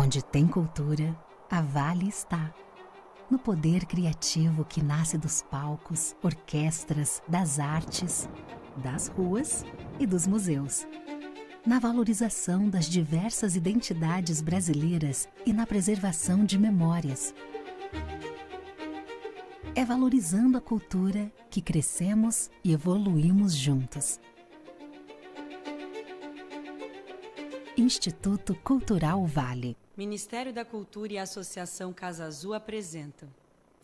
Onde tem cultura, a Vale está. No poder criativo que nasce dos palcos, orquestras, das artes, das ruas e dos museus. Na valorização das diversas identidades brasileiras e na preservação de memórias. É valorizando a cultura que crescemos e evoluímos juntos. Instituto Cultural Vale. Ministério da Cultura e a Associação Casa Azul apresentam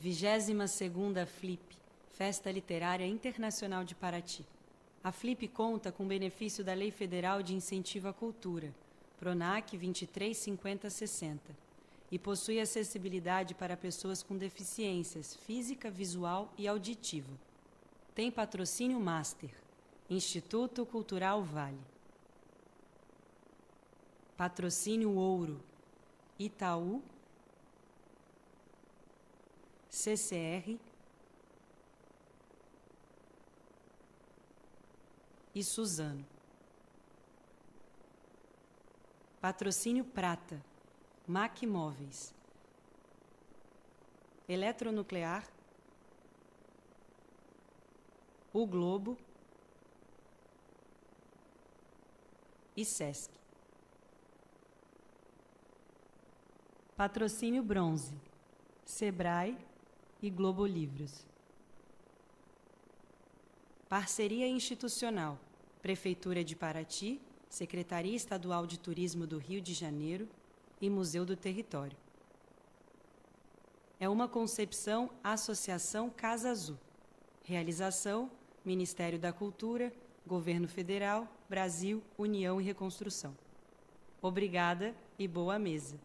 22ª FLIP, Festa Literária Internacional de Paraty. A FLIP conta com benefício da Lei Federal de Incentivo à Cultura, PRONAC 235060, e possui acessibilidade para pessoas com deficiências física, visual e auditiva. Tem patrocínio Master, Instituto Cultural Vale. Patrocínio Ouro, Itaú, CCR e Suzano. Patrocínio Prata, Mac Móveis, Eletronuclear, O Globo e Sesc. Patrocínio Bronze, Sebrae e Globo Livros. Parceria institucional, Prefeitura de Paraty, Secretaria Estadual de Turismo do Rio de Janeiro e Museu do Território. É uma concepção Associação Casa Azul. Realização, Ministério da Cultura, Governo Federal, Brasil, União e Reconstrução. Obrigada e boa mesa.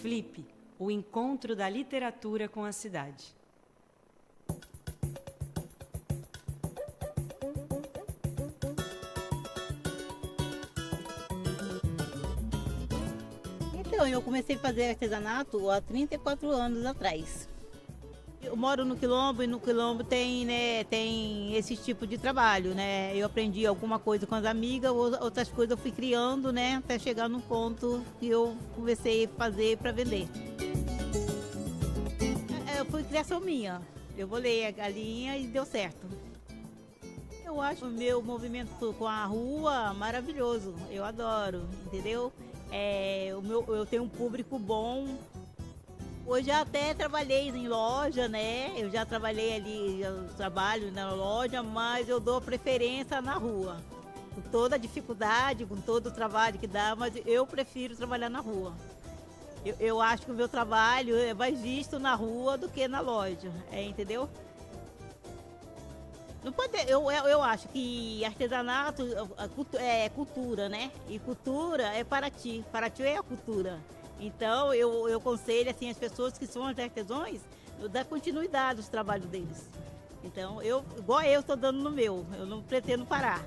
FLIP, o encontro da literatura com a cidade. Então, eu comecei a fazer artesanato há 34 anos atrás. Eu moro no Quilombo e no Quilombo tem, né, tem esse tipo de trabalho, né? Eu aprendi alguma coisa com as amigas, outras coisas eu fui criando, né? Até chegar num ponto que eu comecei a fazer para vender. Foi criação minha. Eu bolei a galinha e deu certo. Eu acho o meu movimento com a rua maravilhoso. Eu adoro, entendeu? Eu tenho um público bom. Hoje até trabalhei em loja, né? Eu já trabalhei ali, eu trabalho na loja, mas eu dou preferência na rua. Com toda a dificuldade, com todo o trabalho que dá, mas eu prefiro trabalhar na rua. Eu acho que o meu trabalho é mais visto na rua do que na loja, entendeu? Não pode, eu acho que artesanato é cultura, né? E cultura é Paraty. Paraty é a cultura. Então, eu aconselho assim, as pessoas que são artesãos, dar continuidade aos trabalhos deles. Então, igual eu estou dando no meu, eu não pretendo parar.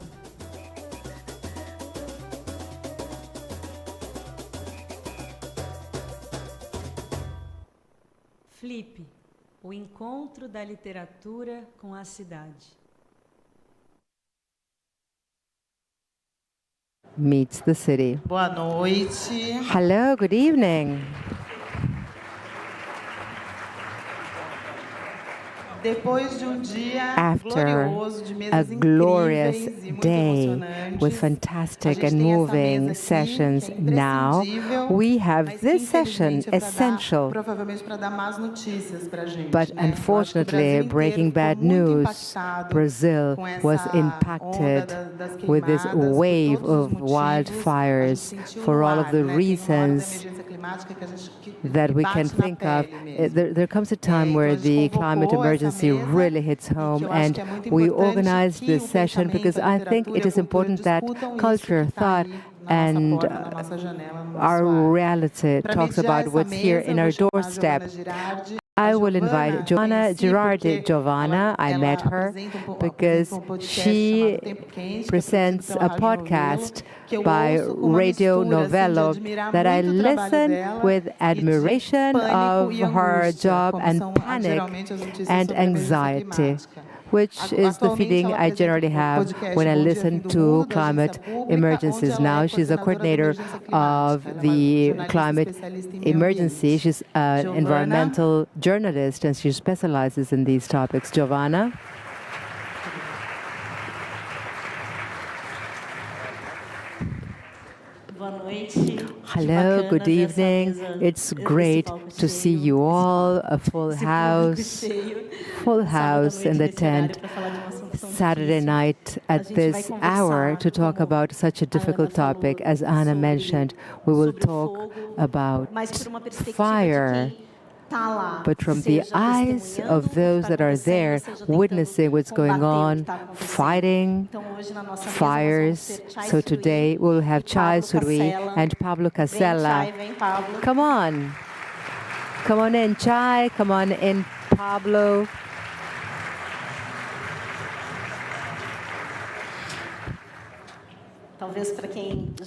FLIP, o encontro da literatura com a cidade. meets the city. Boa noite. Hello, good evening. Depois de dia After glorioso de a mesas glorious incríveis e muito day emocionantes, with a fantastic gente and tem essa moving mesa aqui, sessions, que é now imprescindível, we have mas que, this session infelizmente, é essential. provavelmente para dar más notícias para a gente, But né? Eu acho que o unfortunately, Brasil breaking inteiro ficou bad muito news, impactado Brazil com essa was onda impacted das with this queimadas, por wave todos os of motivos. A gente wildfires sentiu for no all ar, of the né? Tem uma hora da reasons emergência climática que a gente that we can bate na think of. pele mesmo. There comes a time Então where a gente the climate convocou essa emergency mesa really hits e que home, eu acho and que é muito we importante organized que this o session pensamento, because a I think literatura it e a is cultura important that discutam isso culture, que está thought, aí na nossa and porta, na nossa janela, no nosso our ar. reality Para talks mediar about essa what's here mesa, in eu our vou chamar a doorstep. Giovana Girardi. I will invite Giovana Girardi. porque Giovana, I ela met her apresenta because podcast she chamado Tempo Quente, que é presents produzido pela a Rádio Novelo, podcast que eu by ouço com uma Radio mistura, assim, de Novello admirar that I muito o trabalho listen dela with e de admiration pânico of e her angústia, job como and são panic geralmente as notícias and sobre a emergência anxiety, climática. which is the Atualmente, feeling ela I apresenta generally o have podcast when I Bom Dia, listen Fim do to Mundo, da climate Agência Pública, emergencies. onde ela Now é she's a coordenadora da coordinator emergência climática. of Ela é uma the jornalista climate especialista em meio emergency. ambiente. She's an Giovana. environmental journalist and she specializes in these topics. Giovana? Hello, good evening. It's great to see you all, a full house in the tent, Saturday night at this hour to talk about such a difficult topic. As Anna mentioned, we will talk about fire, but from the eyes of those that are there, witnessing what's going on, fighting fires. So today we'll have Txai, Suruí, and Pablo Casella. Come on in, Txai. Come on in, Pablo.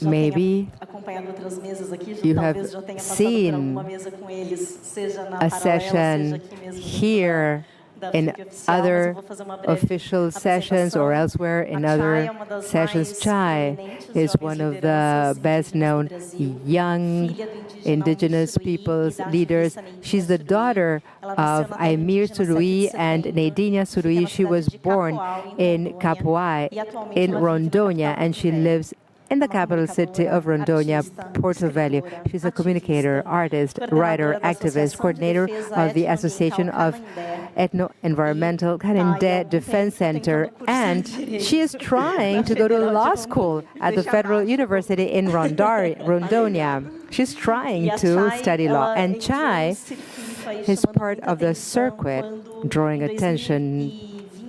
Maybe you have seen a session here in other official sessions or elsewhere in other sessions. Txai is one of the best-known young indigenous people's leaders. She's the daughter of Aimir Suruí and Neidinha Suruí. She was born in Capuai in Rondônia, and she lives in the capital city of Rondônia, Porto Velho. She's a communicator, artist, writer, activist, coordinator of the Association of Ethno-Environmental Canindé Defense Center, and she is trying to go to law school at the Federal University in Rondônia. She's trying to study law. And Txai is part of the circuit, drawing attention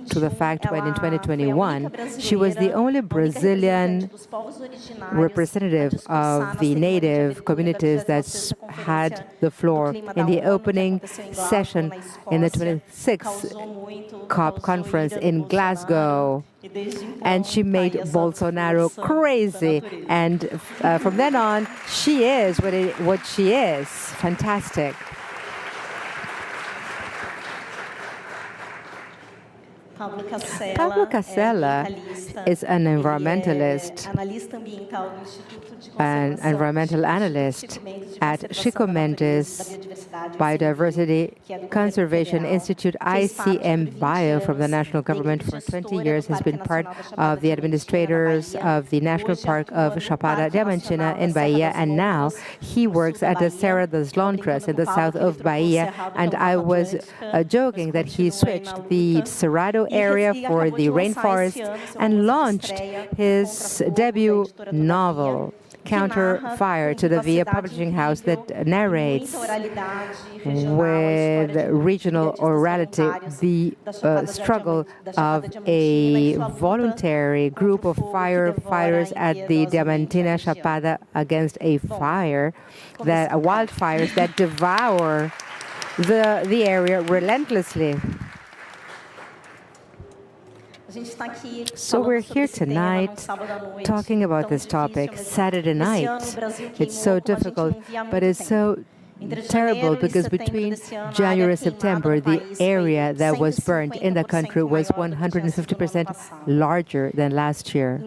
to the fact when in 2021 she was the only Brazilian representative of the native communities that had the floor in the opening session in the 26th COP conference in Glasgow. And she made Bolsonaro crazy. And from then on, she is what she is. Fantastic. Pablo Casella is an environmentalist, an environmental analyst at Chico Mendes Biodiversity Conservation Institute, ICM Bio, from the national government for 20 years, has been part of the administrators of the National Park of Chapada Diamantina in Bahia, and now he works at the Serra das Lontras in the south of Bahia. And I was joking that he switched the Cerrado area for the rainforest and launched his debut novel, Counter Fire, to the Via Publishing House, that narrates with regional orality the struggle of a voluntary group of firefighters at the Diamantina Chapada against a wildfires that devour the area relentlessly. So we're here tonight talking about this topic, Saturday night. It's so difficult, but it's so terrible because between January and September, the area that was burned in the country was 150% larger than last year.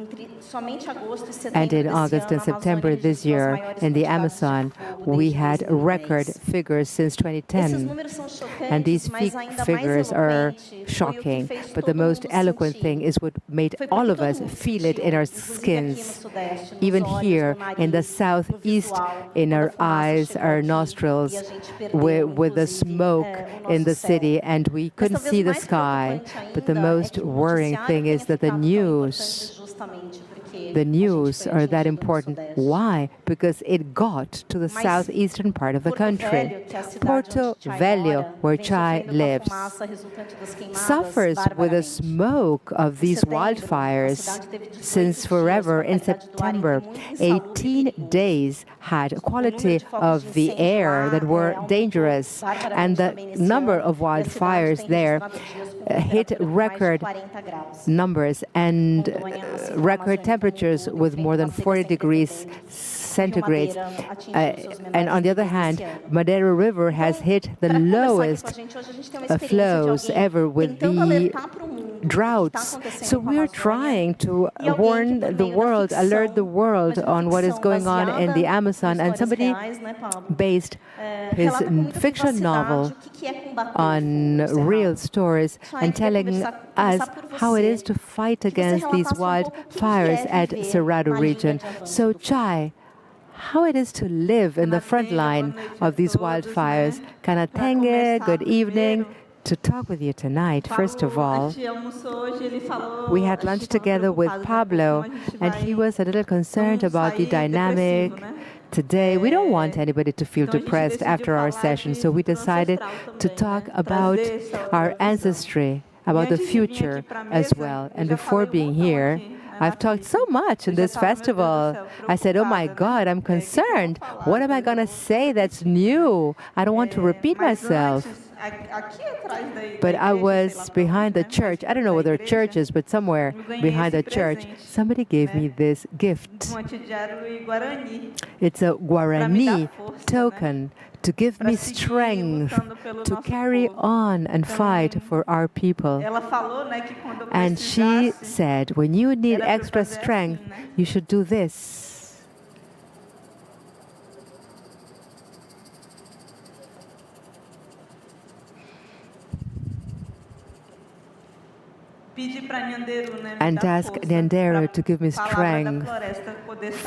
And in August and September this year, in the Amazon, we had record figures since 2010. And these figures are shocking. But the most eloquent thing is what made all of us feel it in our skins. Even here in the southeast, in our eyes, our nostrils, with the smoke in the city, and we couldn't see the sky. But the most worrying thing is that the news are that important. Why? Because it got to the southeastern part of the country. Porto Velho, where Txai lives, suffers with the smoke of these wildfires since forever. In September, 18 days had quality of the air that were dangerous, and the number of wildfires there hit record numbers and record temperatures with more than 40 degrees centigrade. And on the other hand, Madeira River has hit the lowest flows ever with the droughts. So we're trying to warn the world, alert the world on what is going on in the Amazon. And somebody based his fiction novel on real stories and telling us how it is to fight against these wildfires at Cerrado region. So Txai, how it is to live in the front line of these wildfires. Kanatenge, good evening. To talk with you tonight, first of all, we had lunch together with Pablo, and he was a little concerned about the dynamic today. We don't want anybody to feel depressed after our session, so we decided to talk about our ancestry, about the future as well. And before being here, I've talked so much in this festival. I said, oh my God, I'm concerned. What am I going to say that's new? I don't want to repeat myself. But I was behind the church. I don't know whether church is, but somewhere behind the church, somebody gave me this gift. It's a Guarani token to give me strength to carry on and fight for our people. And she said, when you need extra strength, you should do this. And ask Nyanderu to give me strength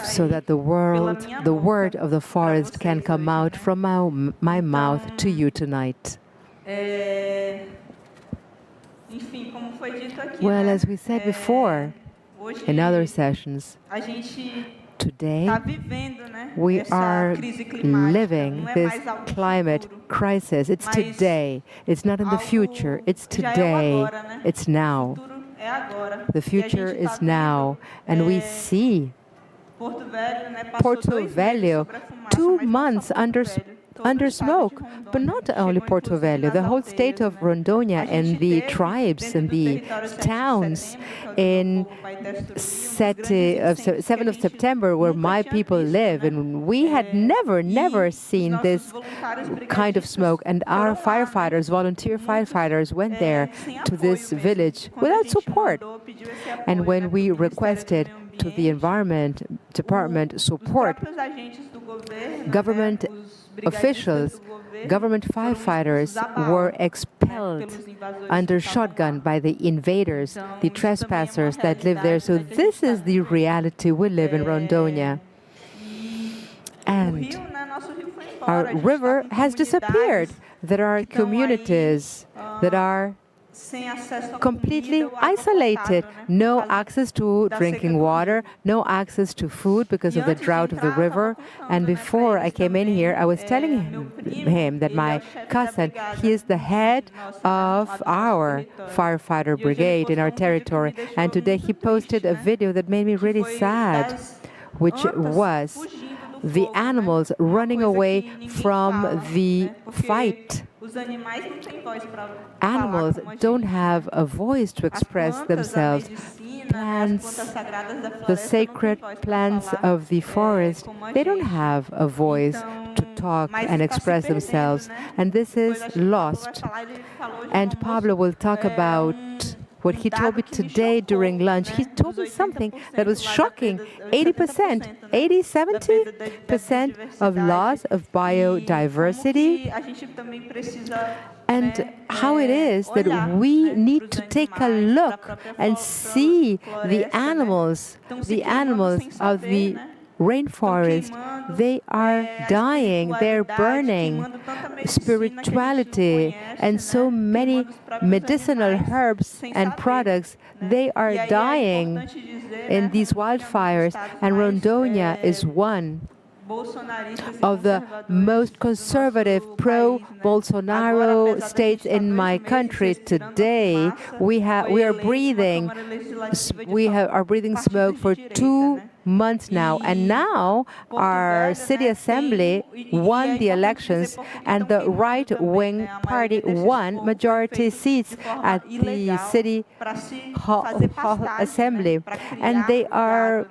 so that the word of the forest can come out from my mouth to you tonight. Well, as we said before in other sessions, today we are living this climate crisis. It's today. It's not in the future. It's today. It's now. The future is now. And we see Porto Velho 2 months under smoke, but not only Porto Velho, the whole state of Rondônia and the tribes and the towns in 7th of September where my people live. And we had never seen this kind of smoke. And our firefighters, volunteer firefighters, went there to this village without support. And when we requested to the Environment Department support, government officials, government firefighters were expelled under shotgun by the invaders, the trespassers that live there. So this is the reality we live in Rondônia. And our river has disappeared. There are communities that are completely isolated, no access to drinking water, no access to food because of the drought of the river. And before I came in here, I was telling him that my cousin, he is the head of our firefighter brigade in our territory. And today he posted a video that made me really sad, which was the animals running away from the fight Animals don't have a voice to express themselves. Plants, the sacred plants of the forest, they don't have a voice to talk and express themselves. And this is lost. And Pablo will talk about what he told me today during lunch. He told me something that was shocking. 80%, 80, 70% of loss of biodiversity. And how it is that we need to take a look and see the animals of the rainforest. They are dying, they're burning. Spirituality and so many medicinal herbs and products, they are dying in these wildfires, and Rondônia is one of the most conservative pro-Bolsonaro states in my country. Today, we are breathing smoke for 2 months now, and now our city assembly won the elections, and the right-wing party won majority seats at the city hall assembly, and they are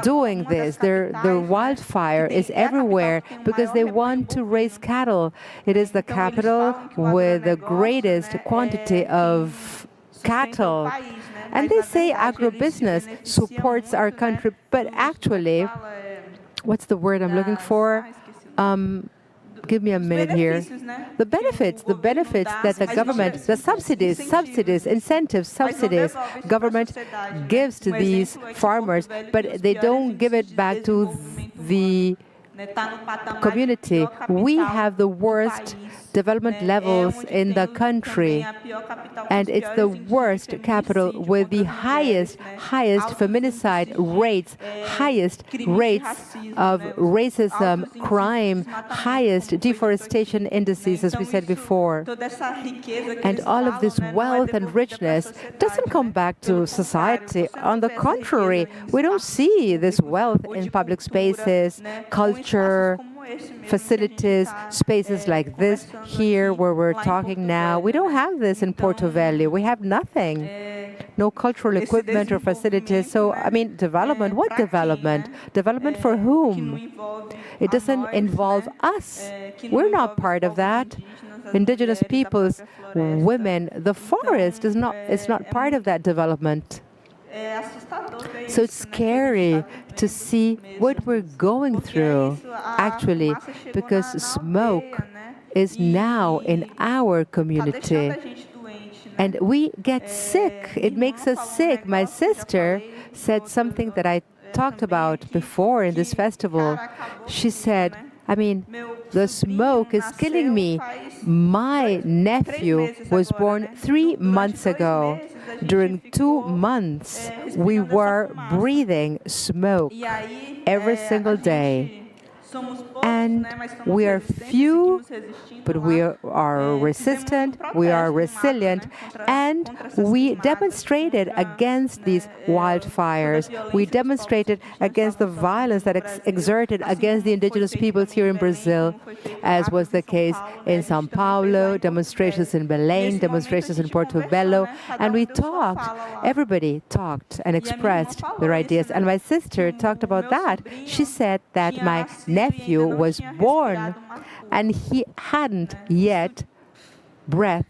doing this. The wildfire is everywhere because they want to raise cattle. It is the capital with the greatest quantity of cattle. And they say agribusiness supports our country, but actually, what's the word I'm looking for? Give me a minute here. The benefits that the government, the subsidies, incentives, government gives to these farmers, but they don't give it back to the community. We have the worst development levels in the country, and it's the worst capital with the highest feminicide rates, highest rates of racism, crime, highest deforestation indices, as we said before. And all of this wealth and richness doesn't come back to society. On the contrary, we don't see this wealth in public spaces, culture, facilities, spaces like this here where we're talking now. We don't have this in Porto Velho. We have nothing. No cultural equipment or facilities. So, I mean, development, what development? Development for whom? It doesn't involve us. We're not part of that. Indigenous peoples, women, the forest is not part of that development. So it's scary to see what we're going through, actually, because smoke is now in our community. And we get sick. It makes us sick. My sister said something that I talked about before in this festival. She said, I mean, the smoke is killing me. My nephew was born 3 months ago. During 2 months, we were breathing smoke every single day. And we are few, but we are resistant, we are resilient, and we demonstrated against these wildfires. We demonstrated against the violence that exerted against the indigenous peoples here in Brazil, as was the case in São Paulo, demonstrations in Belém, demonstrations in Porto Velho, and we talked, everybody talked and expressed their ideas. And my sister talked about that. She said that my nephew was born and he hadn't yet breathed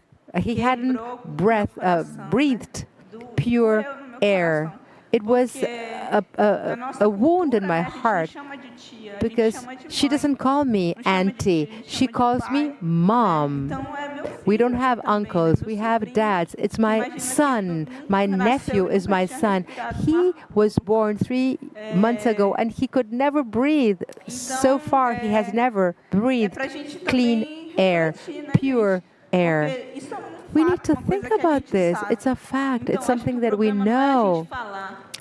pure air. It was a wound in my heart because she doesn't call me auntie, she calls me mom. We don't have uncles, we have dads. It's my son, my nephew is my son. He was born 3 months ago and he could never breathe. So far, he has never breathed clean air, pure air. We need to think about this. It's a fact. It's something that we know.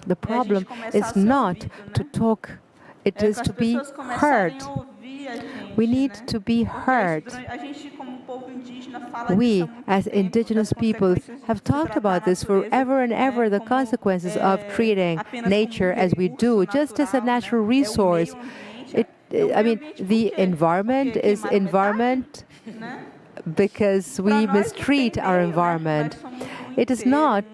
The problem is not to talk, it is to be heard. We need to be heard. We, as indigenous peoples, have talked about this forever and ever, the consequences of treating nature as we do, just as a natural resource. I mean, the environment is environment because we mistreat our environment. It is not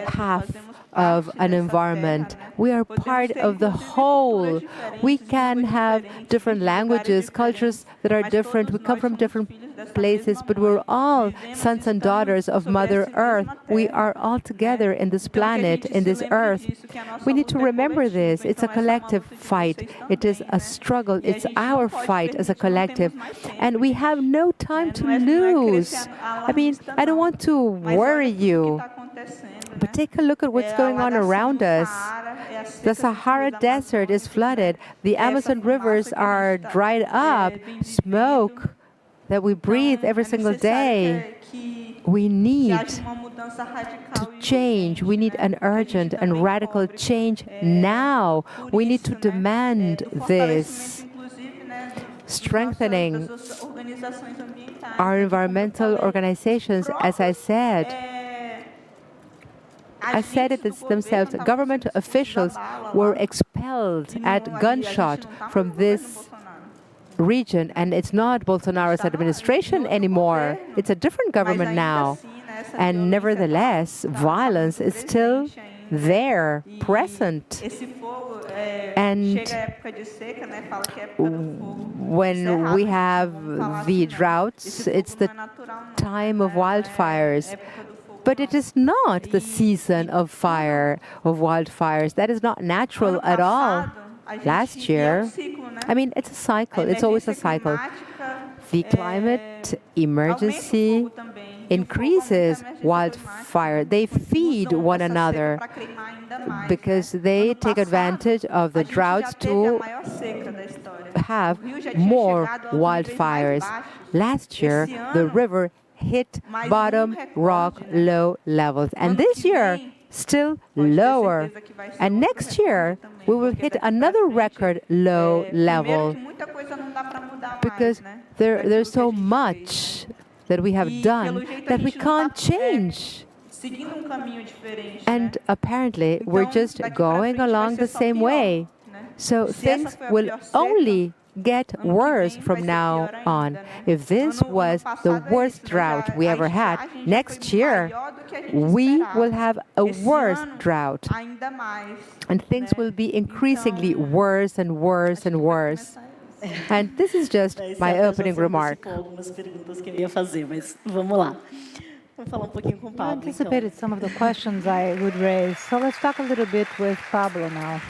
half of an environment. We are part of the whole. We can have different languages, cultures that are different. We come from different places, but we're all sons and daughters of Mother Earth. We are all together in this planet, in this earth. We need to remember this. It's a collective fight. It is a struggle. It's our fight as a collective. And we have no time to lose. I mean, I don't want to worry you, but take a look at what's going on around us. The Sahara Desert is flooded. The Amazon rivers are dried up. Smoke that we breathe every single day. We need to change. We need an urgent and radical change now. We need to demand this. Strengthening our environmental organizations, as I said it themselves. Government officials were expelled at gunshot from this region, and it's not Bolsonaro's administration anymore. It's a different government now. And nevertheless, violence is still there, present. And when we have the droughts, it's the time of wildfires. But it is not the season of fire, of wildfires. That is not natural at all. Last year, I mean, it's a cycle. It's always a cycle. The climate emergency increases wildfire. They feed one another because they take advantage of the droughts to have more wildfires. Last year, the river hit bottom rock low levels. And this year, still lower. And next year, we will hit another record low level because there's so much that we have done that we can't change. And apparently, we're just going along the same way. So things will only get worse from now on. If this was the worst drought we ever had, next year we will have a worse drought. And things will be increasingly worse and worse and worse. And this is just my opening remark. I anticipated some of the questions I would raise. So let's talk a little bit with Pablo now.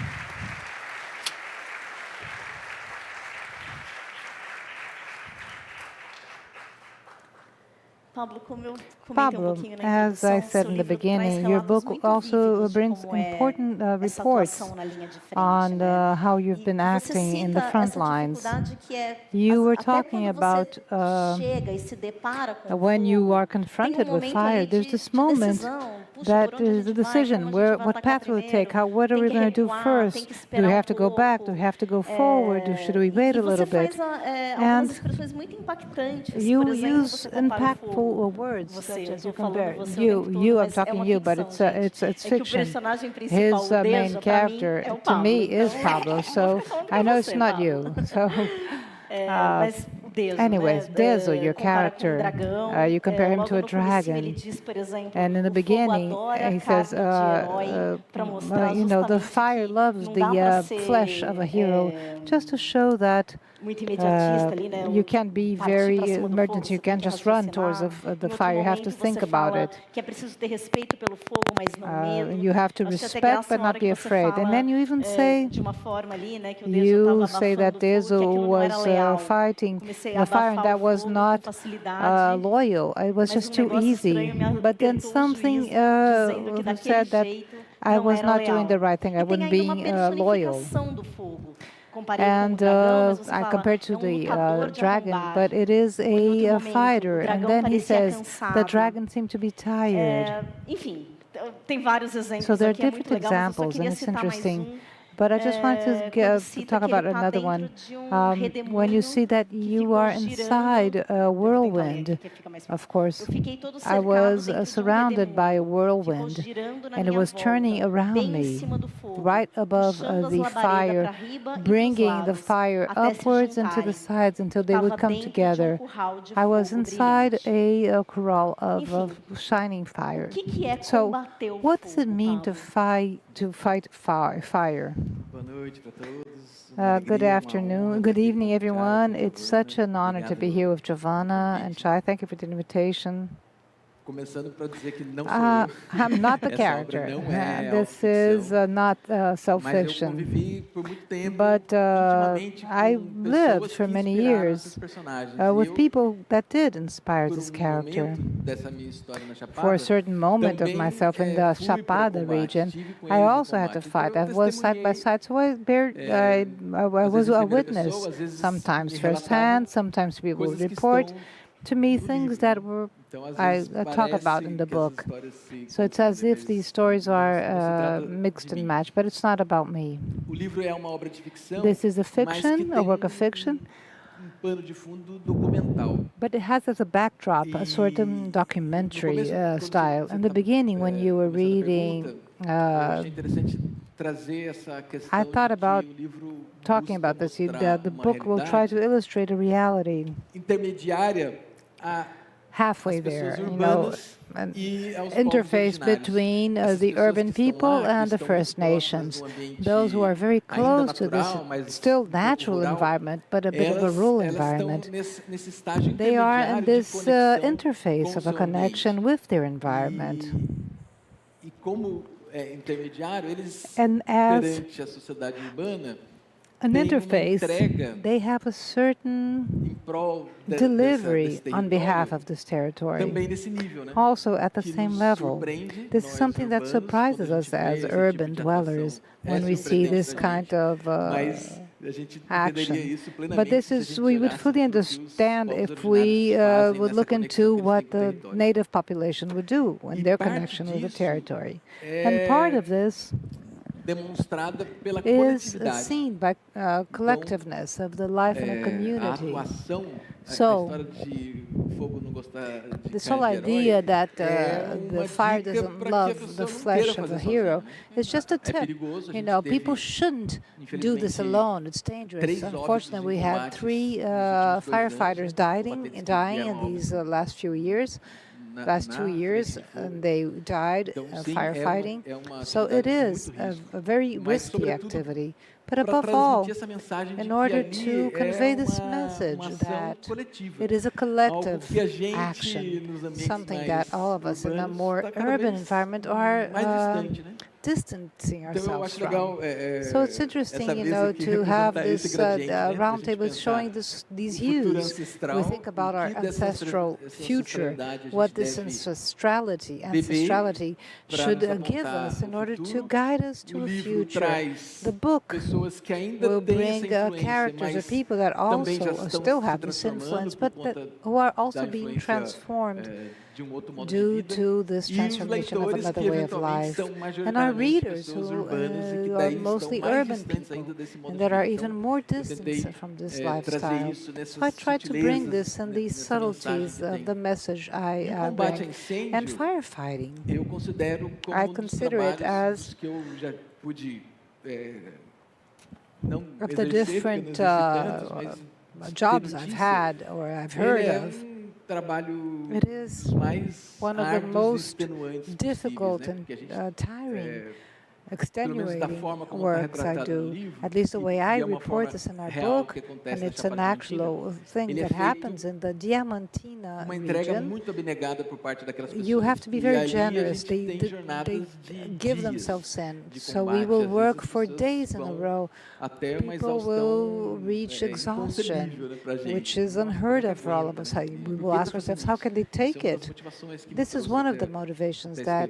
Pablo, as I said in the beginning, your book also brings important reports on how you've been acting in the front lines. You were talking about when you are confronted with fire, there's this moment that is the decision, what path will we take, what are we going to do first? Do we have to go back? Do we have to go forward? Should we wait a little bit? And you use impactful words, such as you compare. I'm talking you, but it's fiction. His main character, to me, is Pablo, so I know it's not you. So. Anyways, Deso, your character, you compare him to a dragon. And in the beginning, he says, the fire loves the flesh of a hero, just to show that you can't be very emergency. You can't just run towards the fire. You have to think about it. You have to respect but not be afraid. And then you even say, that Deso was fighting the fire and that was not loyal. It was just too easy. But then something said that I was not doing the right thing. I wasn't being loyal. And I compared to the dragon, but it is a fighter. And then he says, the dragon seemed to be tired. So there are different examples, and it's interesting But I just wanted to talk about another one. When you see that you are inside a whirlwind, of course, I was surrounded by a whirlwind, and it was turning around me, right above the fire, bringing the fire upwards and to the sides until they would come together. I was inside a corral of shining fire. So, what does it mean to fight fire? Good afternoon, good evening, everyone. It's such an honor to be here with Giovana and Txai. Thank you for the invitation. I'm not the character. This is not self-fiction. But I lived for many years with people that did inspire this character. For a certain moment of myself in the Chapada region, I also had to fight. I was side by side, so I was a witness, sometimes firsthand, sometimes people would report to me things that I talk about in the book. So it's as if these stories are mixed and matched, but it's not about me. This is a fiction, a work of fiction, but it has as a backdrop a sort of documentary style. In the beginning, when you were reading, I thought about talking about this. The book will try to illustrate a reality halfway there, an interface between the urban people and the First Nations, those who are very close to this still natural environment, but a bit of a rural environment. They are in this interface of a connection with their environment. And as an interface, they have a certain delivery on behalf of this territory, also at the same level. This is something that surprises us as urban dwellers when we see this kind of action. But this is, we would fully understand if we would look into what the native population would do in their connection with the territory. And part of this is seen by collectiveness of the life in a community. So, this whole idea that the fire doesn't love the flesh of the hero is just a tip. People shouldn't do this alone. It's dangerous. Unfortunately, we had 3 firefighters dying in these last 2 years, and they died firefighting. So it is a very risky activity. But above all, in order to convey this message that it is a collective action, something that all of us in a more urban environment are distancing ourselves from. So it's interesting, to have this roundtable showing these views. We think about our ancestral future, what this ancestrality should give us in order to guide us to a future. The book will bring characters of people that also still have this influence, but who are also being transformed due to this transformation of another way of life. And our readers, who are mostly urban people, and that are even more distant from this lifestyle. So I try to bring this and these subtleties of the message I bring. And firefighting, I consider it as of the different jobs I've had or I've heard of, it is one of the most difficult and tiring, extenuating works I do. At least the way I report this in our book, and it's an actual thing that happens in the Diamantina region. You have to be very generous. They give themselves in. So we will work for days in a row. People will reach exhaustion, which is unheard of for all of us. We will ask ourselves, how can they take it? This is one of the motivations that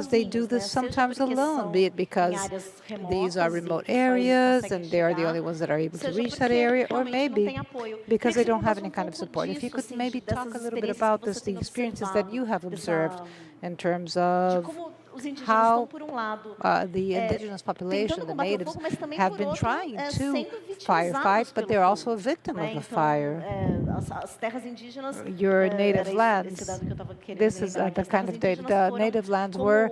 because they do this sometimes alone, be it because these are remote areas and they are the only ones that are able to reach that area, or maybe because they don't have any kind of support. If you could maybe talk a little bit about this, the experiences that you have observed in terms of how the indigenous population, the natives, have been trying to firefight, but they're also a victim of the fire. Your native lands, this is the kind of data. The native lands were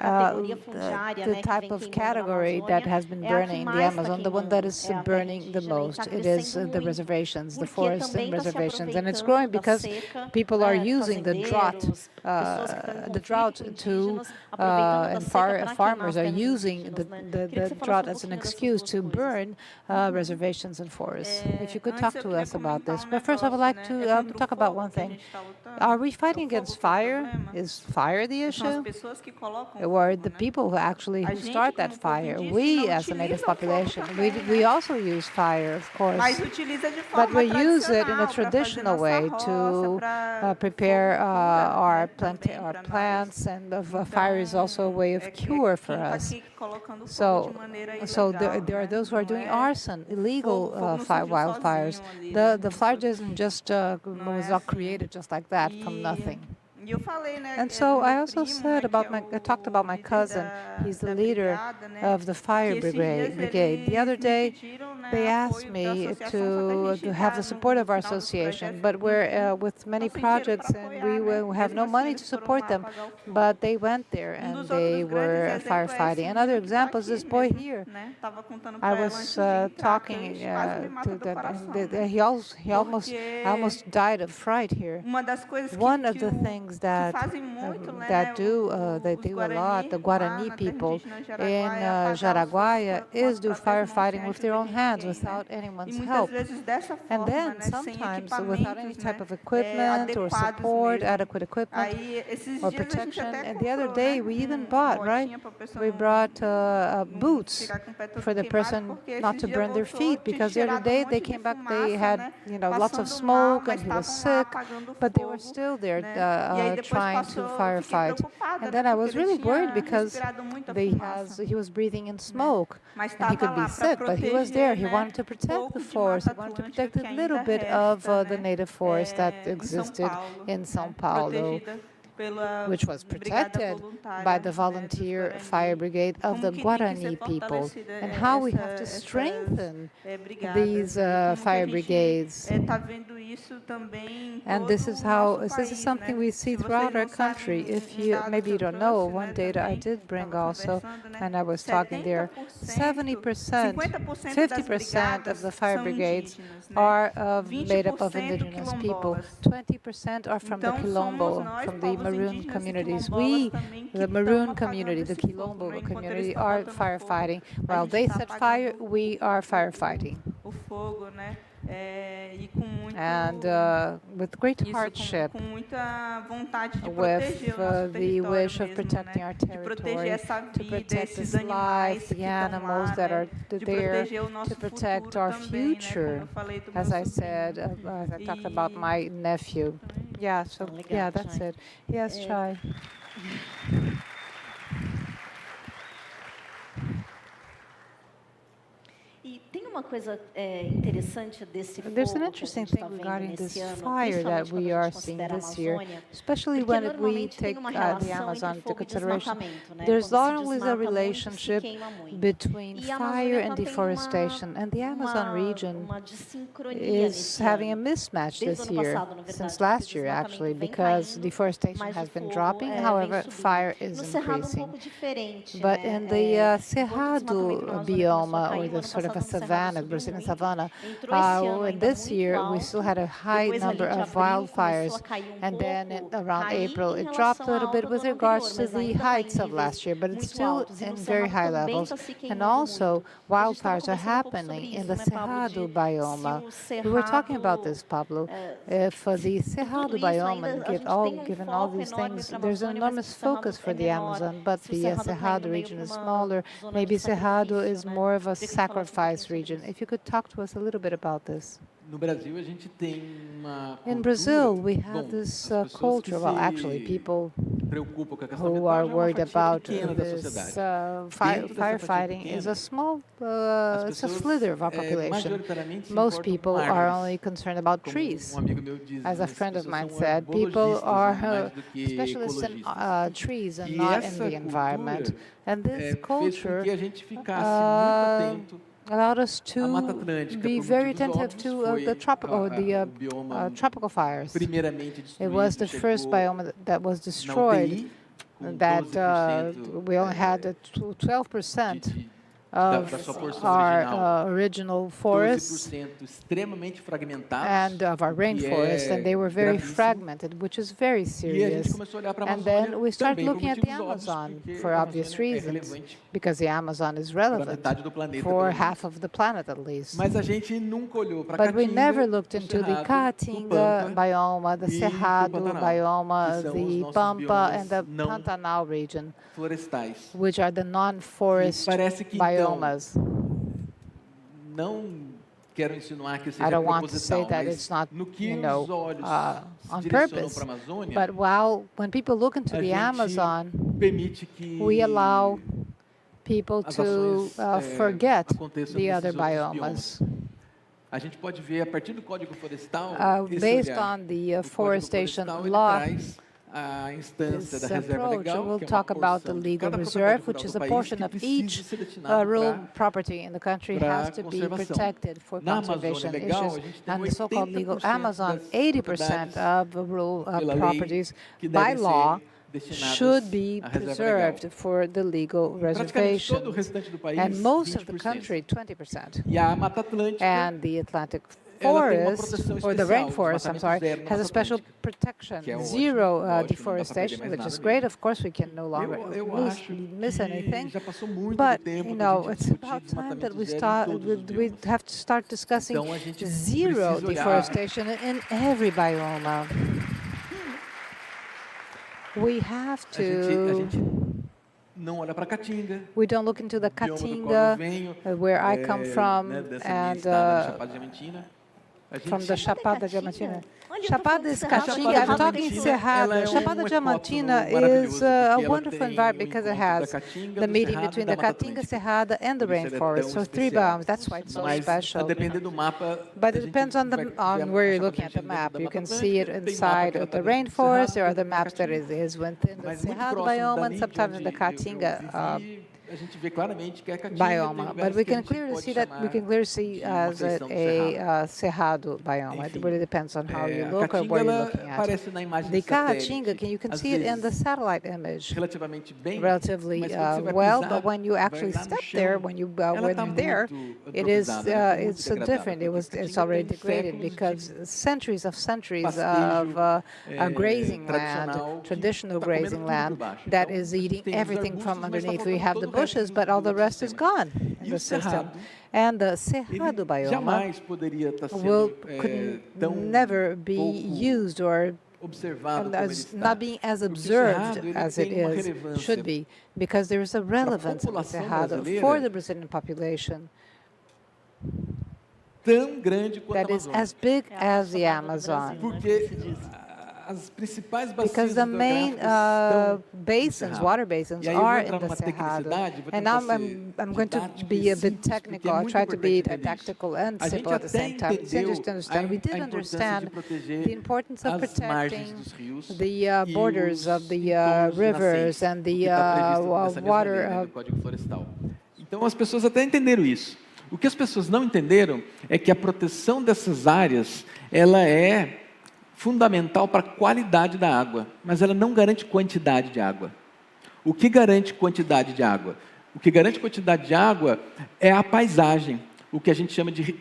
the type of category that has been burning the Amazon, the one that is burning the most. It is the reservations, the forests and reservations, and it's growing because people are using the drought to, and farmers are using the drought as an excuse to burn reservations and forests. If you could talk to us about this. But first, I would like to talk about one thing. Are we fighting against fire? Is fire the issue? Or the people who actually start that fire? We, as a native population, we also use fire, of course, but we use it in a traditional way to prepare our plants, and fire is also a way of cure for us. So there are those who are doing arson, illegal wildfires. The fire doesn't just was not created just like that from nothing. And so I also said I talked about my cousin. He's the leader of the fire brigade. The other day, they asked me to have the support of our association, but we're with many projects and we will have no money to support them. But they went there and they were firefighting. Another example is this boy here. I was talking to them, and he almost died of fright here. One of the things that they do a lot, the Guarani people in Jaraguaia, is do firefighting with their own hands without anyone's help. And then sometimes without any type of equipment or support, adequate equipment or protection. And the other day we even bought, we brought boots for the person not to burn their feet, because the other day they came back, they had lots of smoke and he was sick, but they were still there trying to firefight. And then I was really worried because he was breathing in smoke and he could be sick, but he was there. He wanted to protect the forest. He wanted to protect a little bit of the native forest that existed in São Paulo, which was protected by the volunteer fire brigade of the Guarani people, and how we have to strengthen these fire brigades. And this is something we see throughout our country. If maybe you don't know, one data I did bring also, and I was talking there, 70%, 50% of the fire brigades are made up of indigenous people. 20% are from the Quilombo, from the Maroon communities. We, the Maroon community, the Quilombo community, are firefighting. While they set fire, we are firefighting. And with great hardship, with the wish of protecting our territory, to protect this life, the animals that are there, to protect our future. As I said, as I talked about my nephew. Yeah, so yeah, that's it. Yes, Txai. There's an interesting thing regarding this fire that we are seeing this year, especially when we take the Amazon into consideration. There's always a relationship between fire and deforestation, and the Amazon region is having a mismatch this year, since last year actually, because deforestation has been dropping, however, fire is increasing. But in the Cerrado biome, or the sort of a savanna, Brazilian savanna, this year we still had a high number of wildfires, and then around April it dropped a little bit with regards to the heights of last year, but it's still in very high levels. And also wildfires are happening in the Cerrado biome. We were talking about this, Pablo. If the Cerrado biome, given all these things, there's an enormous focus for the Amazon, but the Cerrado region is smaller. Maybe Cerrado is more of a sacrifice region. If you could talk to us a little bit about this. No Brasil, a gente tem uma cultura... In Brazil, we have Bom, this as pessoas culture, que well, se actually, people preocupam com a questão who are ambiental já é uma worried fatia about pequena da this sociedade. Dentro dessa fatia firefighting is a pequena, small, as it's a pessoas slither of our population. majoritariamente se Most importam people com are árvores. only concerned about Como trees. amigo meu diz, As a as friend of pessoas mine são said, people herbologistas, are mais do que specialists in ecologistas. trees and E not in essa the environment. cultura And this fez com culture que a gente ficasse muito atento allowed us à Mata to Atlântica, be por very motivos attentive óbvios, to foi the o bioma tropical fires. primeiramente It destruído, was the first chegou biome that was na destroyed, UTI, com that 12% we only had 12% da of sua porção our original, original forests 12% extremamente fragmentados, and of our o que rainforest, and they were very gravíssimo. fragmented, which is very E a gente serious. começou a olhar para a And Amazônia then we started também por looking at the motivos óbvios, Amazon porque for a obvious Amazônia é reasons, relevante because the Amazon is para relevant metade do planeta, for pelo menos. half of the planet at least. Mas a gente nunca olhou para a But we never Caatinga, looked o into the Cerrado, o Caatinga Pampa bioma, the e o Cerrado Pantanal, bioma, que são os the nossos Pampa biomas and the não Pantanal region, florestais. which are the non-forest E parece que, então, biomas. Não quero insinuar que I seja don't want to say proposital, that mas it's not, no que you know, os olhos se on direcionam purpose. para a Amazônia, But when people look into a the gente Amazon, permite que we allow people as to ações forget aconteçam the nesses other outros biomas. biomas. A gente pode ver, a partir do Código Florestal, esse Based olhar. on the O Código forestation Florestal, ele law, traz a instância da this reserva approach, legal, we'll que é uma talk about the porção de legal cada reserve, propriedade which rural is do a país portion que of precisa each ser destinado rural para property in the country has to be conservação. protected for Na Amazônia conservation legal, issues. a gente tem And the so-called legal 80% Amazon, das 80% of the rural pela lei properties que by devem law ser destinadas should be à reserva legal. preserved for the legal Praticamente todo o reservations. restante do país, And most of the 20%. country, 20%. E a Mata Atlântica, And the Atlantic ela tem uma forest, proteção or the especial, rainforest, I'm desmatamento sorry, zero na has a Mata special Atlântica, protection, que é ótimo, zero lógico, não dá pra perder deforestation, mais which nada is nele. great. Of course, we can no longer Eu miss acho anything. que já passou muito But, do tempo you da know, gente it's discutir about time that desmatamento we zero em start, todos os we biomas. have to start discussing Então, a gente zero precisa olhar. deforestation in every biome. We have A gente to, não olha para a Caatinga, we don't look into the bioma do qual eu Caatinga, venho, where I come from, né, dessa minha and estada na Chapada Diamantina. A from gente- the Chapada Diamantina. Olha, eu tô Chapada falando is de Cerrado, Caatinga. Chapada I'm talking Diamantina, Cerrado. ela é Chapada um Diamantina ecótono is maravilhoso, a porque ela wonderful tem environment o because it encontro da has Caatinga, the do meeting Cerrado e between da the Mata Caatinga, Atlântica. Cerrado, and the Por isso ele é rainforest. tão So three especial. biomes. That's why it's so Mas, special. a depender do mapa, But a it gente depends on vai ver a where you're Chapada looking at the Diamantina map. dentro da You Mata can see it Atlântica, tem mapa inside que ela the tá dentro do rainforest. There are Cerrado, the dentro da maps that Caatinga. is within the Mas muito Cerrado próximo biome dali and de sometimes in onde the eu Caatinga vivi, a gente vê claramente que é Caatinga, tem biome. lugares But we que a can gente clearly pode see that we chamar can clearly see de uma as feição do Cerrado. a Cerrado biome. It Enfim, really depends on how you a look or Caatinga, what you're ela looking at. aparece na imagem The de satélite, Caatinga, you can às see it in the vezes satellite image relativamente bem, relatively mas quando você vai well, pisar, but when you vai actually lá no step chão, there, when ela you're tá there, muito it is antropizada, ela tá muito it's so degradada, different. porque It's Caatinga already tem degraded séculos de because centuries of pastejo, grazing tradicional, land, que traditional tá comendo grazing tudo land por baixo. that Então, is a gente eating tem os everything arbustos, from mas tá underneath. We faltando have the todo o resto bushes, do but all the outro rest is sistema. gone in E the o system. Cerrado, And the ele Cerrado biome jamais poderia estar could sendo tão never be pouco used or observado como ele as está. not being as Porque o observed Cerrado, ele as it tem uma is, relevância should be, because there is a relevance in the população Cerrado brasileira for the Brazilian population tão grande quanto a that is Amazônia. as big É a as the Chapada do Amazon. Brasil, né, Porque que se diz. as principais Because bacias the main hidrográficas estão no basins, Cerrado. water basins, E aí eu vou are entrar in the numa Cerrado. tecnicidade, vou And tentar now ser I'm going to didático be e a bit simples, porque technical. é I'll muito try to be importante entender isso. tactical and A gente simple at the até same time. It's entendeu interesting to understand. We did a importância de understand proteger the importance of as margens protecting dos rios the e borders os of the entornos de rivers nascentes, and o que the está previsto nessa mesma water lei, né, do Código Florestal. Então, as pessoas até entenderam isso. O que as pessoas não entenderam é que a proteção dessas áreas, ela é fundamental para a qualidade da água, mas ela não garante quantidade de água. O que garante quantidade de água? O que garante quantidade de água é a paisagem, o que a gente chama de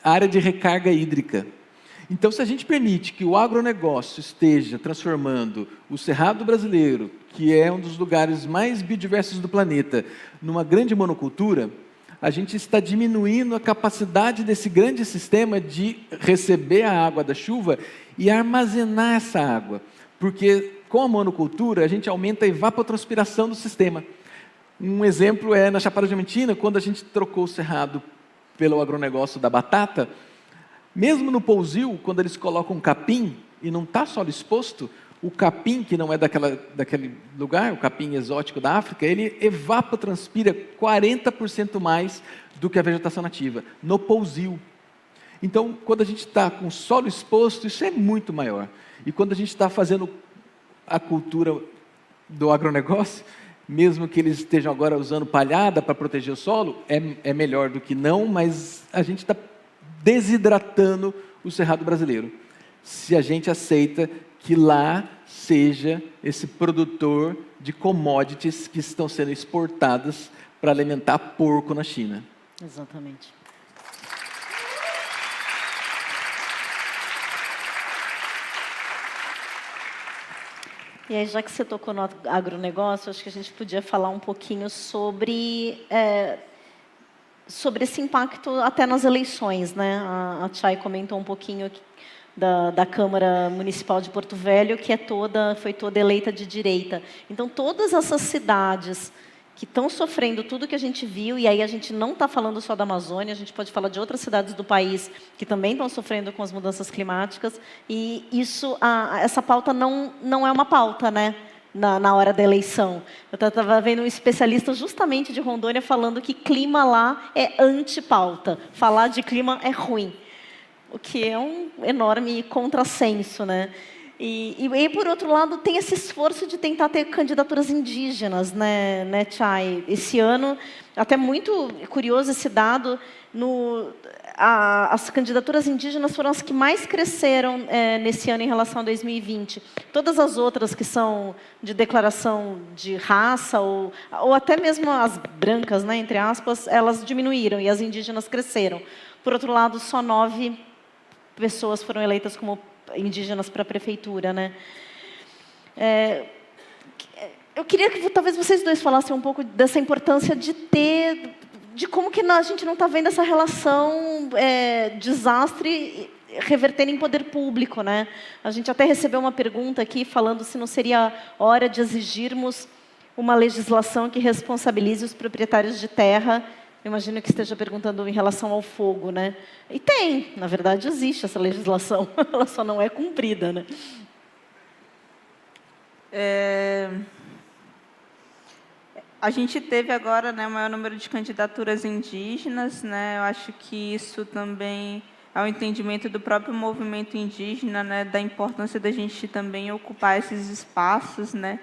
área de recarga hídrica. Então, se a gente permite que o agronegócio esteja transformando o Cerrado brasileiro, que é um dos lugares mais biodiversos do planeta, numa grande monocultura, a gente está diminuindo a capacidade desse grande sistema de receber a água da chuva e armazenar essa água. Porque com a monocultura, a gente aumenta a evapotranspiração do sistema. Um exemplo é na Chapada Diamantina, quando a gente trocou o Cerrado pelo agronegócio da batata, Mesmo no pousio, quando eles colocam um capim e não está solo exposto, o capim, que não é daquele lugar, o capim exótico da África, ele evapotranspira 40% mais do que a vegetação nativa, no pousio. Então, quando a gente está com solo exposto, isso é muito maior. E quando a gente está fazendo a cultura do agronegócio, mesmo que eles estejam agora usando palhada para proteger o solo, é melhor do que não, mas a gente está desidratando o cerrado brasileiro. Se a gente aceita que lá seja esse produtor de commodities que estão sendo exportadas para alimentar porco na China. Exatamente. E aí, já que você tocou no agronegócio, acho que a gente podia falar um pouquinho sobre esse impacto até nas eleições, né? A Txai comentou um pouquinho da Câmara Municipal de Porto Velho, que foi toda eleita de direita. Então, todas essas cidades que estão sofrendo tudo que a gente viu, e aí a gente não está falando só da Amazônia, a gente pode falar de outras cidades do país que também estão sofrendo com as mudanças climáticas, e essa pauta não é uma pauta, né? Na hora da eleição. Eu estava vendo um especialista justamente de Rondônia falando que clima lá é antipauta. Falar de clima é ruim. O que é um enorme contrassenso, né? E por outro lado, tem esse esforço de tentar ter candidaturas indígenas, né, Txai? Esse ano, até muito curioso esse dado, as candidaturas indígenas foram as que mais cresceram nesse ano em relação a 2020. Todas as outras que são de declaração de raça, ou até mesmo as brancas, né, entre aspas, elas diminuíram e as indígenas cresceram. Por outro lado, só 9 pessoas foram eleitas como indígenas para a prefeitura, né? Eu queria que talvez vocês dois falassem um pouco dessa importância de como que a gente não está vendo essa relação desastre reverter em poder público, né? A gente até recebeu uma pergunta aqui falando se não seria hora de exigirmos uma legislação que responsabilize os proprietários de terra. Eu imagino que esteja perguntando em relação ao fogo, né? E tem, na verdade, existe essa legislação, ela só não é cumprida, né? A gente teve agora, né, o maior número de candidaturas indígenas, né? Eu acho que isso também é um entendimento do próprio movimento indígena, né, da importância da gente também ocupar esses espaços, né?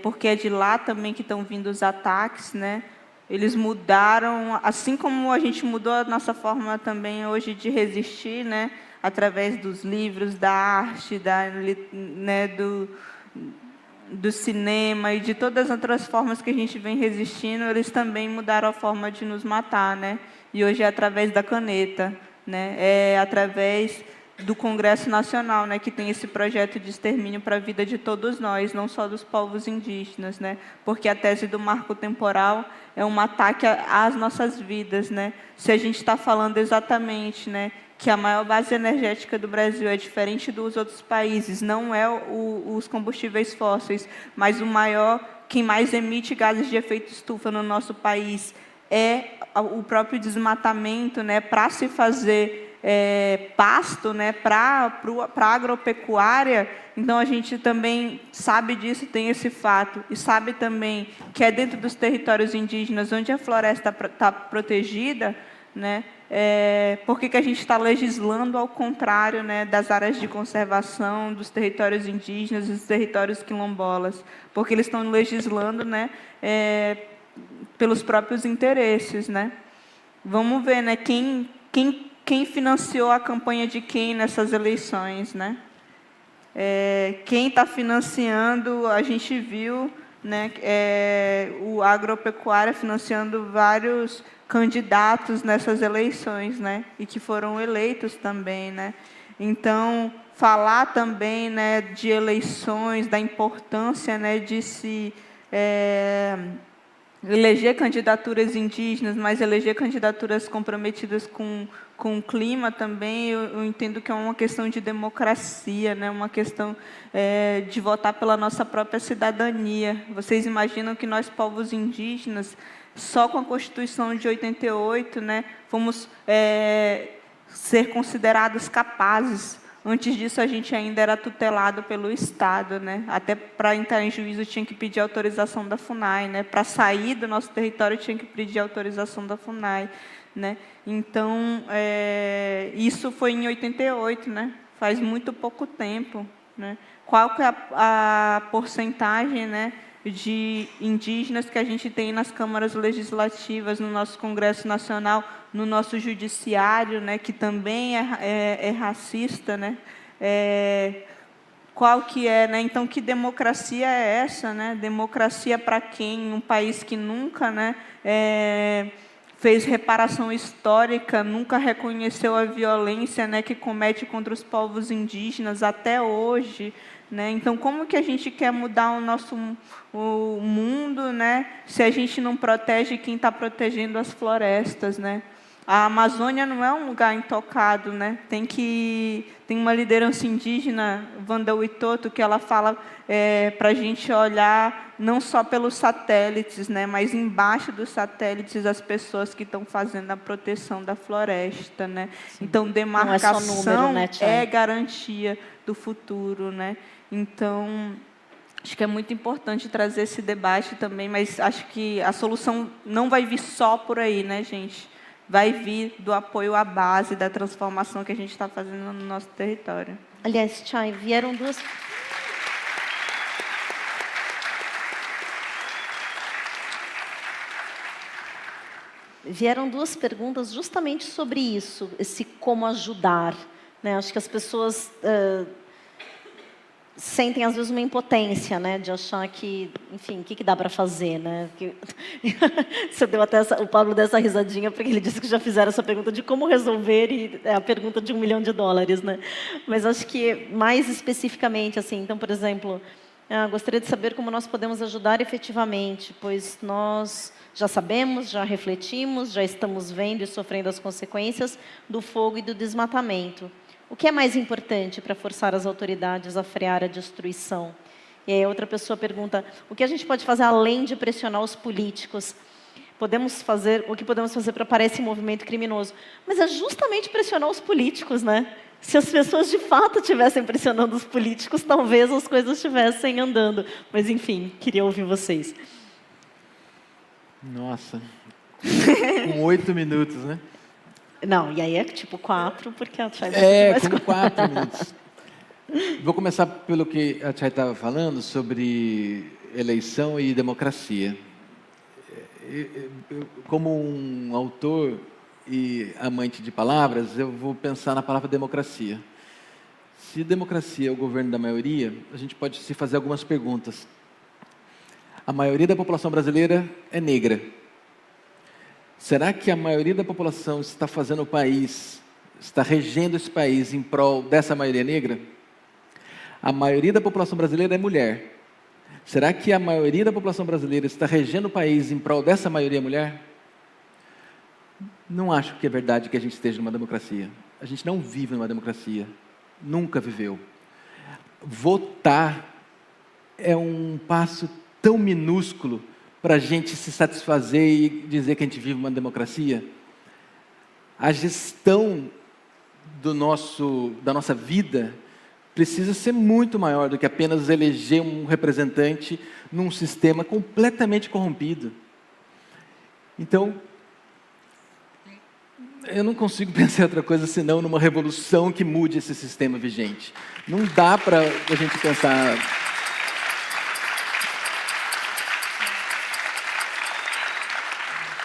Porque é de lá também que estão vindo os ataques, né? Eles mudaram, assim como a gente mudou a nossa forma também hoje de resistir, né, através dos livros, da arte, né, do cinema e de todas as outras formas que a gente vem resistindo, eles também mudaram a forma de nos matar, né? E hoje é através da caneta, né? É através do Congresso Nacional, né, que tem esse projeto de extermínio para a vida de todos nós, não só dos povos indígenas, né? Porque a tese do marco temporal é um ataque às nossas vidas, né? Se a gente está falando exatamente, né, que a maior base energética do Brasil é diferente dos outros países, não é os combustíveis fósseis, mas quem mais emite gases de efeito estufa no nosso país é o próprio desmatamento, né, para se fazer pasto, né, para a agropecuária. Então, a gente também sabe disso, tem esse fato, e sabe também que é dentro dos territórios indígenas, onde a floresta está protegida, né? Por que a gente está legislando ao contrário, né, das áreas de conservação, dos territórios indígenas e dos territórios quilombolas? Porque eles estão legislando, né, pelos próprios interesses, né? Vamos ver, né, quem financiou a campanha de quem nessas eleições, né? Quem está financiando, a gente viu, né, o agropecuária financiando vários candidatos nessas eleições, né, e que foram eleitos também, né? Então, falar também, né, de eleições, da importância, né, de se eleger candidaturas indígenas, mas eleger candidaturas comprometidas com o clima também, eu entendo que é uma questão de democracia, né? Uma questão de votar pela nossa própria cidadania. Vocês imaginam que nós, povos indígenas, só com a Constituição de 88, né, fomos ser considerados capazes. Antes disso, a gente ainda era tutelado pelo Estado, né? Até para entrar em juízo tinha que pedir autorização da FUNAI, né? Para sair do nosso território tinha que pedir autorização da FUNAI, né? Então, isso foi em 88, né? Faz muito pouco tempo, né? Qual que é a porcentagem, né, de indígenas que a gente tem nas câmaras legislativas, no nosso Congresso Nacional, no nosso judiciário, né, que também é racista, né? Qual que é, né? Então, que democracia é essa, né? Democracia para quem? Um país que nunca, né, fez reparação histórica, nunca reconheceu a violência, né, que comete contra os povos indígenas até hoje, né? Então, como que a gente quer mudar o mundo, né, se a gente não protege quem está protegendo as florestas, né? A Amazônia não é um lugar intocado, né? Tem uma liderança indígena, Wanda Witoto, que ela fala para a gente olhar não só pelos satélites, né, mas embaixo dos satélites as pessoas que estão fazendo a proteção da floresta, né? Então, demarcação não é só número, né, Txai? é garantia do futuro, né? Então, acho que é muito importante trazer esse debate também, mas acho que a solução não vai vir só por aí, né, gente? Vai vir do apoio à base, da transformação que a gente está fazendo no nosso território. Aliás, Txai, vieram duas perguntas justamente sobre isso, esse como ajudar, né? Acho que as pessoas sentem, às vezes, uma impotência, né, de achar que, enfim, o que dá para fazer, né? Você deu até o Pablo deu essa risadinha, porque ele disse que já fizeram essa pergunta de como resolver, e é a pergunta de $1 milhão, né? Mas acho que, mais especificamente, assim, então, por exemplo, gostaria de saber como nós podemos ajudar efetivamente, pois nós já sabemos, já refletimos, já estamos vendo e sofrendo as consequências do fogo e do desmatamento. O que é mais importante para forçar as autoridades a frear a destruição? E aí outra pessoa pergunta, o que a gente pode fazer além de pressionar os políticos? O que podemos fazer para parar esse movimento criminoso? Mas é justamente pressionar os políticos, né? Se as pessoas de fato estivessem pressionando os políticos, talvez as coisas estivessem andando. Mas, enfim, queria ouvir vocês. Nossa, com 8 minutos, né? Não, e aí é tipo 4, porque a Txai... como 4 minutos. Vou começar pelo que a Txai estava falando sobre eleição e democracia. Como um autor e amante de palavras, eu vou pensar na palavra democracia. Se democracia é o governo da maioria, a gente pode se fazer algumas perguntas. A maioria da população brasileira é negra. Será que a maioria da população está fazendo o país, está regendo esse país em prol dessa maioria negra? A maioria da população brasileira é mulher. Será que a maioria da população brasileira está regendo o país em prol dessa maioria mulher? Não acho que é verdade que a gente esteja numa democracia. A gente não vive numa democracia. Nunca viveu. Votar é um passo tão minúsculo para a gente se satisfazer e dizer que a gente vive uma democracia. A gestão da nossa vida precisa ser muito maior do que apenas eleger um representante num sistema completamente corrompido. Então, eu não consigo pensar em outra coisa senão numa revolução que mude esse sistema vigente. Não dá para a gente pensar...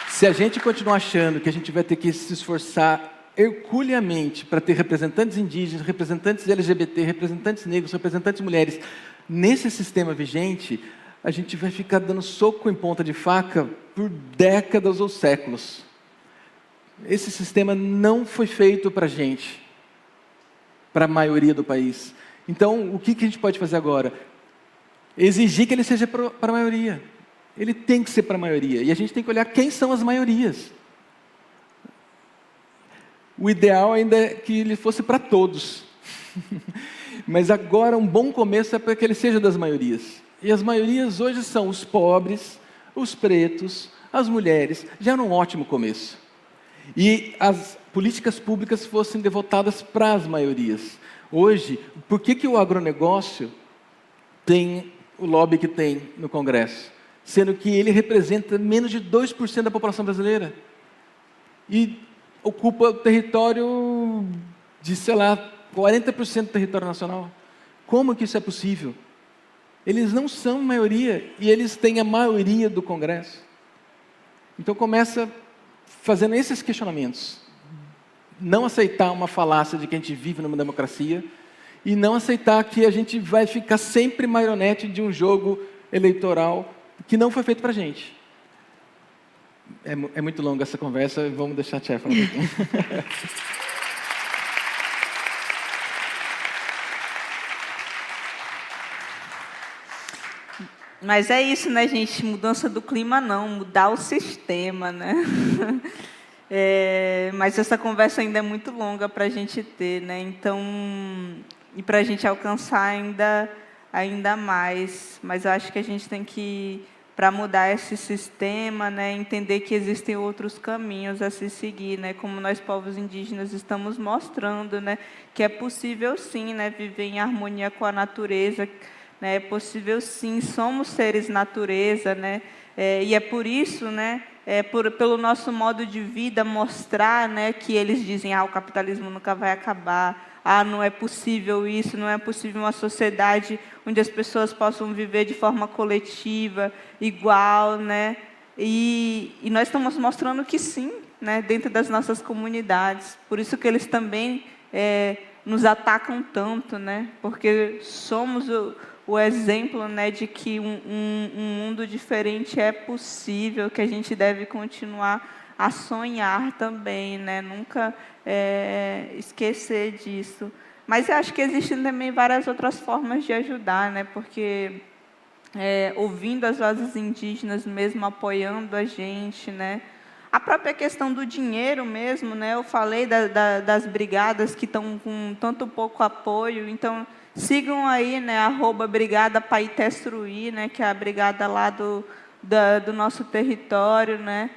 Se a gente continuar achando que a gente vai ter que se esforçar herculeamente para ter representantes indígenas, representantes LGBT, representantes negros, representantes mulheres, nesse sistema vigente, a gente vai ficar dando soco em ponta de faca por décadas ou séculos. Esse sistema não foi feito para a gente, para a maioria do país. Então, o que a gente pode fazer agora? Exigir que ele seja para a maioria. Ele tem que ser para a maioria. E a gente tem que olhar quem são as maiorias. O ideal ainda é que ele fosse para todos. Mas agora um bom começo é para que ele seja das maiorias. E as maiorias hoje são os pobres, os pretos, as mulheres. Já era um ótimo começo. E políticas públicas fossem devotadas para as maiorias. Hoje, por que o agronegócio tem o lobby que tem no Congresso? Sendo que ele representa menos de 2% da população brasileira. E ocupa o território de, sei lá, 40% do território nacional. Como que isso é possível? Eles não são maioria e eles têm a maioria do Congresso. Então começa fazendo esses questionamentos. Não aceitar uma falácia de que a gente vive numa democracia e não aceitar que a gente vai ficar sempre marionete de um jogo eleitoral que não foi feito para a gente. É muito longa essa conversa, vamos deixar a Txai falar um pouquinho. Mas é isso, né, gente? Mudança do clima não, mudar o sistema, né? Mas essa conversa ainda é muito longa para a gente ter, né? Então, e para a gente alcançar ainda mais. Mas eu acho que a gente tem que, para mudar esse sistema, né, entender que existem outros caminhos a se seguir, né? Como nós, povos indígenas, estamos mostrando, né, que é possível, sim, né, viver em harmonia com a natureza. É possível, sim, somos seres natureza, né? E é por isso, né, pelo nosso modo de vida, mostrar, né, que eles dizem, o capitalismo nunca vai acabar, não é possível isso, não é possível uma sociedade onde as pessoas possam viver de forma coletiva, igual, né? E nós estamos mostrando que sim, né, dentro das nossas comunidades. Por isso que eles também nos atacam tanto, né? Porque somos o exemplo, né, de que um mundo diferente é possível, que a gente deve continuar a sonhar também, né? Nunca esquecer disso. Mas eu acho que existem também várias outras formas de ajudar, né? Porque ouvindo as vozes indígenas mesmo, apoiando a gente, né? A própria questão do dinheiro mesmo, né? Eu falei das brigadas que estão com tanto pouco apoio, então sigam aí, né, @brigada Paité Suruí, né, que é a brigada lá do nosso território, né,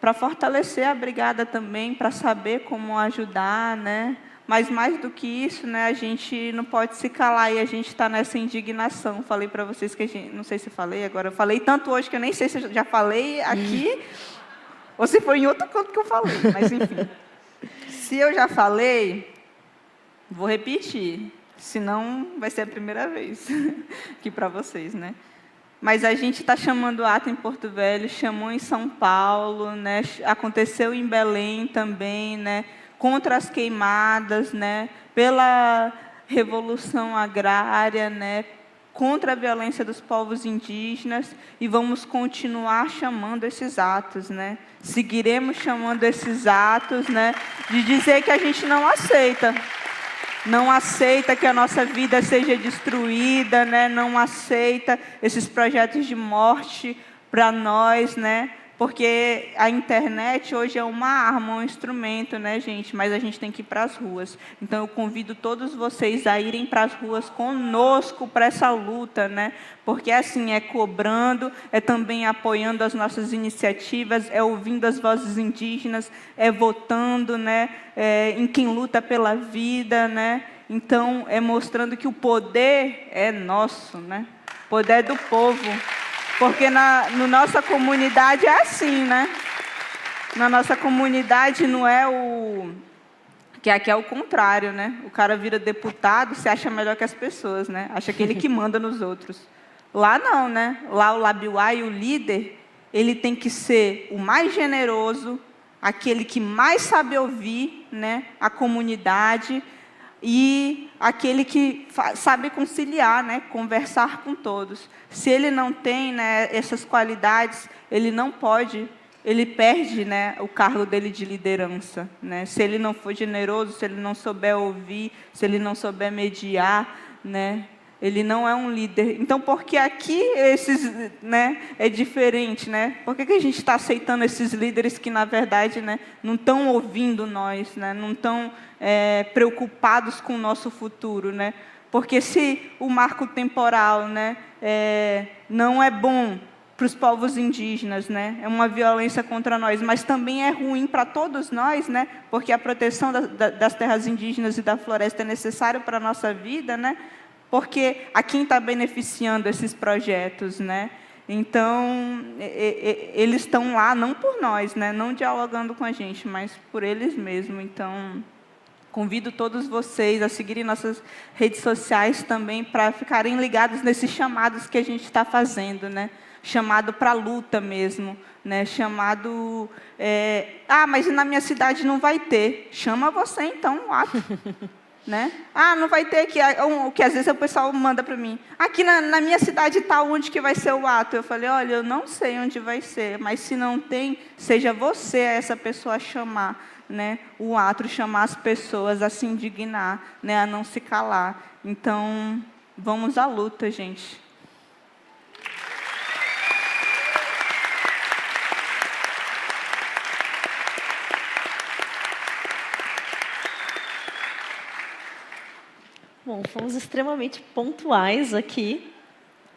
para fortalecer a brigada também, para saber como ajudar, né, mas mais do que isso, né, a gente não pode se calar e a gente está nessa indignação. Falei para vocês que a gente, não sei se falei agora, eu falei tanto hoje que eu nem sei se eu já falei aqui ou se foi em outro canto que eu falei, mas enfim. Se eu já falei, vou repetir, senão vai ser a primeira vez aqui para vocês, né? Mas a gente está chamando ato em Porto Velho, chamou em São Paulo, né? Aconteceu em Belém também, né? Contra as queimadas, né? Pela revolução agrária, né? Contra a violência dos povos indígenas, e vamos continuar chamando esses atos, né? Seguiremos chamando esses atos, né? De dizer que a gente não aceita. Não aceita que a nossa vida seja destruída, né? Não aceita esses projetos de morte para nós, né? Porque a internet hoje é uma arma, um instrumento, né, gente? Mas a gente tem que ir para as ruas. Então, eu convido todos vocês a irem para as ruas conosco para essa luta, né? Porque, assim, é cobrando, é também apoiando as nossas iniciativas, é ouvindo as vozes indígenas, é votando, né? Em quem luta pela vida, né? Então, é mostrando que o poder é nosso, né? O poder é do povo. Porque na nossa comunidade é assim, né? Na nossa comunidade não é que aqui é o contrário, né? O cara vira deputado, se acha melhor que as pessoas, né? Acha que ele que manda nos outros. Lá não, né? Lá o labiuai, o líder, ele tem que ser o mais generoso, aquele que mais sabe ouvir, né, a comunidade, e aquele que sabe conciliar, né, conversar com todos. Se ele não tem, né, essas qualidades, ele não pode, ele perde, né, o cargo dele de liderança, né? Se ele não for generoso, se ele não souber ouvir, se ele não souber mediar, né, ele não é um líder. Então, porque aqui é diferente, né? Por que a gente está aceitando esses líderes que, na verdade, né, não estão ouvindo nós, né? Não estão preocupados com o nosso futuro, né? Porque se o marco temporal, né, não é bom para os povos indígenas, né? É uma violência contra nós, mas também é ruim para todos nós, né? Porque a proteção das terras indígenas e da floresta é necessário para a nossa vida, né? Porque a quem está beneficiando esses projetos, né? Então, eles estão lá não por nós, né? Não dialogando com a gente, mas por eles mesmos. Então, convido todos vocês a seguirem nossas redes sociais também para ficarem ligados nesses chamados que a gente está fazendo, né? Chamado para a luta mesmo, né? Chamado... mas na minha cidade não vai ter. Chama você, então, o ato. Né? Não vai ter aqui, o que às vezes o pessoal manda para mim. Aqui na minha cidade está onde que vai ser o ato? Eu falei, olha, eu não sei onde vai ser, mas se não tem, seja você essa pessoa a chamar, né? O ato, chamar as pessoas a se indignar, né? A não se calar. Então, vamos à luta, gente. Bom, fomos extremamente pontuais aqui.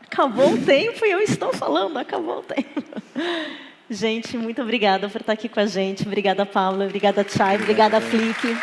Acabou o tempo e eu estou falando, acabou o tempo. Gente, muito obrigada por estar aqui com a gente. Obrigada, Pablo. Obrigada, Txai. Obrigada, Flip.